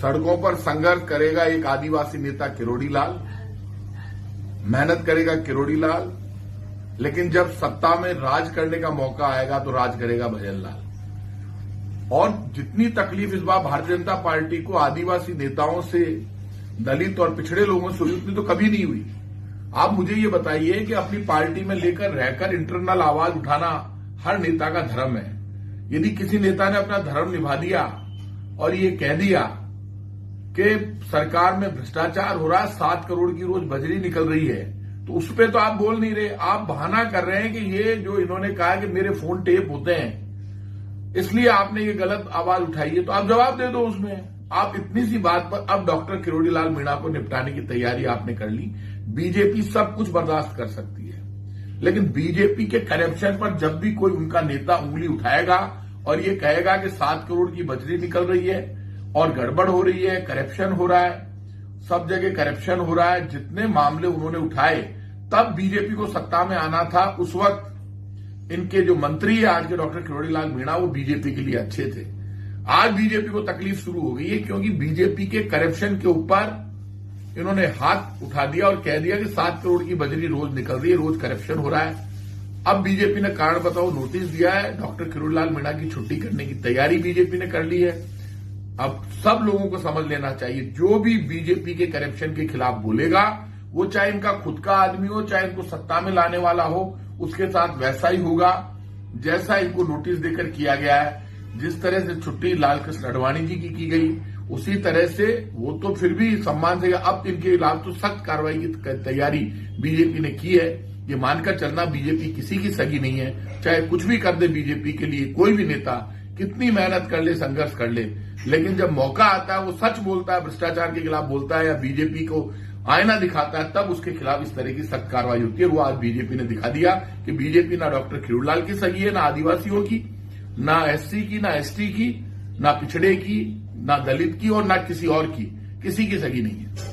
सड़कों पर संघर्ष करेगा एक आदिवासी नेता किरोड़ी लाल, मेहनत करेगा किरोड़ी लाल, लेकिन जब सत्ता में राज करने का मौका आएगा तो राज करेगा भजन लाल। और जितनी तकलीफ इस बार भारतीय जनता पार्टी को आदिवासी नेताओं से, दलित और पिछड़े लोगों से हुई, उतनी तो कभी नहीं हुई। आप मुझे ये बताइए कि अपनी पार्टी में लेकर रहकर इंटरनल आवाज उठाना हर नेता का धर्म है। यदि किसी नेता ने अपना धर्म निभा दिया और ये कह दिया कि सरकार में भ्रष्टाचार हो रहा है, 7 करोड़ की रोज बजरी निकल रही है, तो उस पर तो आप बोल नहीं रहे। आप बहाना कर रहे हैं कि ये जो इन्होंने कहा कि मेरे फोन टेप होते हैं, इसलिए आपने ये गलत आवाज उठाई है, तो आप जवाब दे दो उसमें। आप इतनी सी बात पर अब डॉक्टर किरोड़ी लाल मीणा को निपटाने की तैयारी आपने कर ली। बीजेपी सब कुछ बर्दाश्त कर सकती है, लेकिन बीजेपी के करप्शन पर जब भी कोई उनका नेता उंगली उठाएगा और ये कहेगा कि 7 करोड़ की बजरी निकल रही है और गड़बड़ हो रही है, करप्शन हो रहा है, सब जगह करप्शन हो रहा है, जितने मामले उन्होंने उठाए, तब बीजेपी को सत्ता में आना था। उस वक्त इनके जो मंत्री है आज के डॉक्टर किरोड़ी लाल मीणा, वो बीजेपी के लिए अच्छे थे। आज बीजेपी को तकलीफ शुरू हो गई है, क्योंकि बीजेपी के करप्शन के ऊपर इन्होंने हाथ उठा दिया और कह दिया कि 7 करोड़ की बजरी रोज निकल रही है, रोज करप्शन हो रहा है। अब बीजेपी ने कारण बताओ नोटिस दिया है, डॉक्टर किरोड़ी लाल मीणा की छुट्टी करने की तैयारी बीजेपी ने कर ली है। अब सब लोगों को समझ लेना चाहिए, जो भी बीजेपी के करप्शन के खिलाफ बोलेगा, वो चाहे इनका खुद का आदमी हो, चाहे इनको सत्ता में लाने वाला हो, उसके साथ वैसा ही होगा जैसा इनको नोटिस देकर किया गया है। जिस तरह से छुट्टी लालकृष्ण आडवाणी जी की गई, उसी तरह से वो तो फिर भी सम्मान से, अब इनके खिलाफ तो सख्त कार्रवाई की तैयारी बीजेपी ने की है। ये मानकर चलना, बीजेपी किसी की सगी नहीं है। चाहे कुछ भी कर दे बीजेपी के लिए कोई भी नेता, कितनी मेहनत कर ले, संघर्ष कर ले, लेकिन जब मौका आता है, वो सच बोलता है, भ्रष्टाचार के खिलाफ बोलता है या बीजेपी को आईना दिखाता है, तब उसके खिलाफ इस तरह की सख्त कार्रवाई होती है। वो आज बीजेपी ने दिखा दिया कि बीजेपी ना डॉक्टर किरोड़ी लाल की सगी है, ना आदिवासियों की, ना एससी की, ना एसटी की, ना पिछड़े की, ना दलित की और ना किसी और की, किसी की सगी नहीं है।